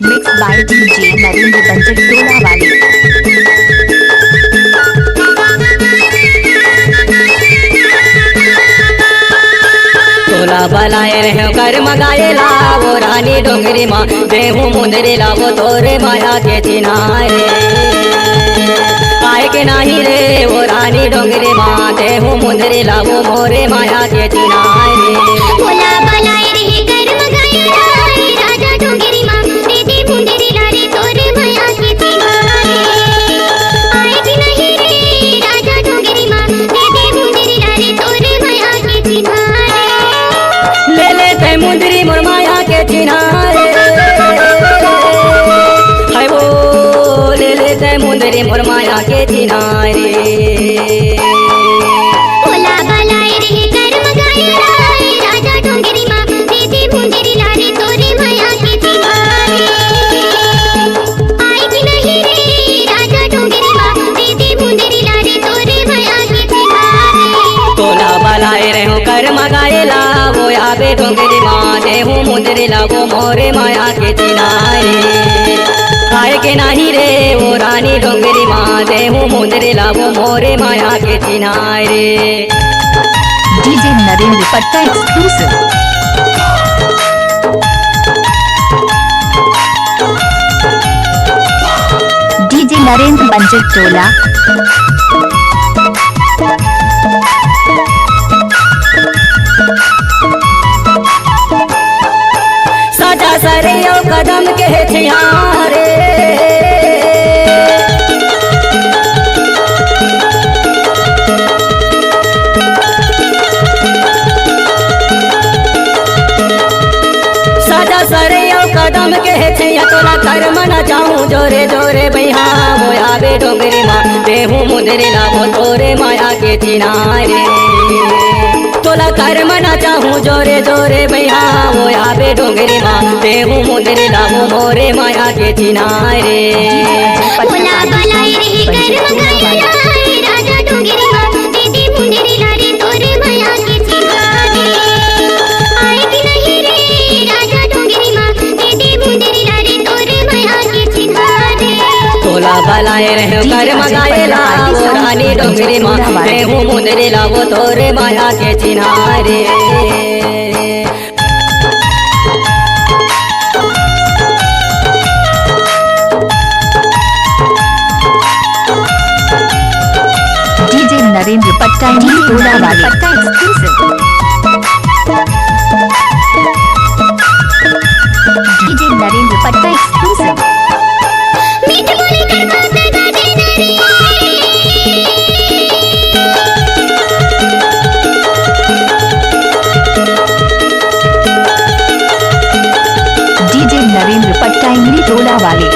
Mixed by DJ Narendra बंजर टोला वाले। तोला बलाए रहे कर मगाए ला वो रानी डोंगरी माँ देहू मुंदरी ला वो तोरे माया के चिनारे आए के नहीं रे वो रानी डोंगरी माँ देहू मुंदरी ला वो मोरे माया के चिनारे। तोला बलाए रहे कर मगाए ला राजा डोंगरी माँ दीदी मुंदरी ला रे तोरे माया के चिनारे आए के नहीं रे राजा डोंगरी माँ दीदी मुंदरी ला रे तोरे माया के चिनारे। ले लेते मुंदरी मोर माया के चिनारे हाय वो ले लेते मुंदरी मोर माया के चिनारे। तोला बलाए रहे कर मगाए ला राजा डोंगरी माँ दीदी मुंदरी ला रे तोरे माया के चिनारे आए के नहीं रे राजा डोंगरी माँ दीदी मुंदरी ला रे तोरे माया के चिनारे। तोला बलाए रहो कर मगाए ला वो आबे डोंगरी माँ देहू मुंदरी ला वो मोरे माया के चिनारे आए के नहीं रे वो रानी डोंगरी माँ देहू मुंदरी ला वो मोरे माया के चिनारे। DJ नरेंद्र पट्टा एक्सक्लूसिव। DJ नरेंद्र बंजर टोला। सजा सरियो कदम के छियारे सजा सरियो कदम के छिया तोला कर मना चाहूँ जोरे जोरे भैया वो आबे डोंगरी माँ देहू मुंदरी ला वो तोरे माया के चिनारे। तोला कर मना चाहूँ जोरे जोरे भैया वो आबे डोंगरी माँ देहू मुंदरी ला वो मोरे माया के चिनारे। तोला बलाए रहे कर मगाए ला राजा डोंगरी माँ दीदी मुंदरी ला रे तोरे माया के चिनारे आए के नहीं रे राजा डोंगरी माँ दीदी मुंदरी ला रे तोरे माया के चिनारे। तोला बलाए रहे कर मगाए ला वो रानी डोंगरी माँ देहू मुंदरी ला वो तोरे माया के चिनारे। DJ नरेंद्र पट्टा टोला वाले। पट्टा एक्सक्लूसिव। DJ नरेंद्र पट्टा एक्सक्लूसिव। मीठ बोली कर बात गाजे ना रे DJ नरेंद्र पट्टा टोला वाले।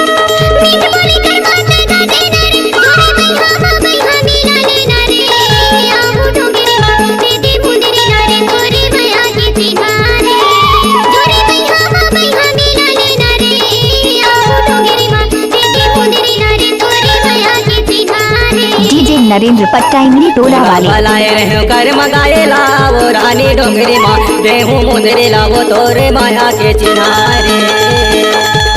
मीठ बोली कर बात गाजे ना रे तोरे भैया मिला लेना रे आहू डोंगरी माँ दीदी मुंदरी ला रे तोरे माया के चिनारे जोरे भैया मिला लेना रे आहू डोंगरी माँ दीदी मुंदरी ला रे तोरे माया के चिनारे। DJ नरेंद्र पट्टा टोला वाले। बलाए रहे कर मगाए ला वो रानी डोंगरी माँ देहू मुंदरी ला वो तोरे माया के चिनारे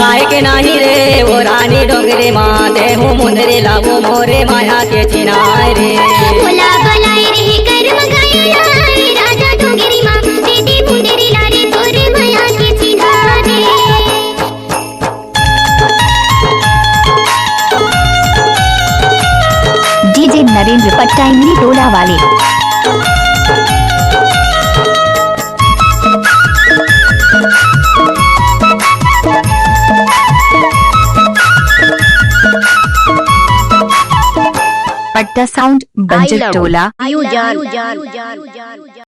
आए के नहीं रे वो रानी डोंगरी माँ देहू मुंदरी ला वो मोरे माया के चिनारे। तोला बलाए रहे कर मगाए ला राजा डोंगरी माँ दीदी मुंदरी ला रे तोरे माया के चिनारे। DJ नरेंद्र पट्टा टोला वाले। पट्टा साउंड बंजर टोला।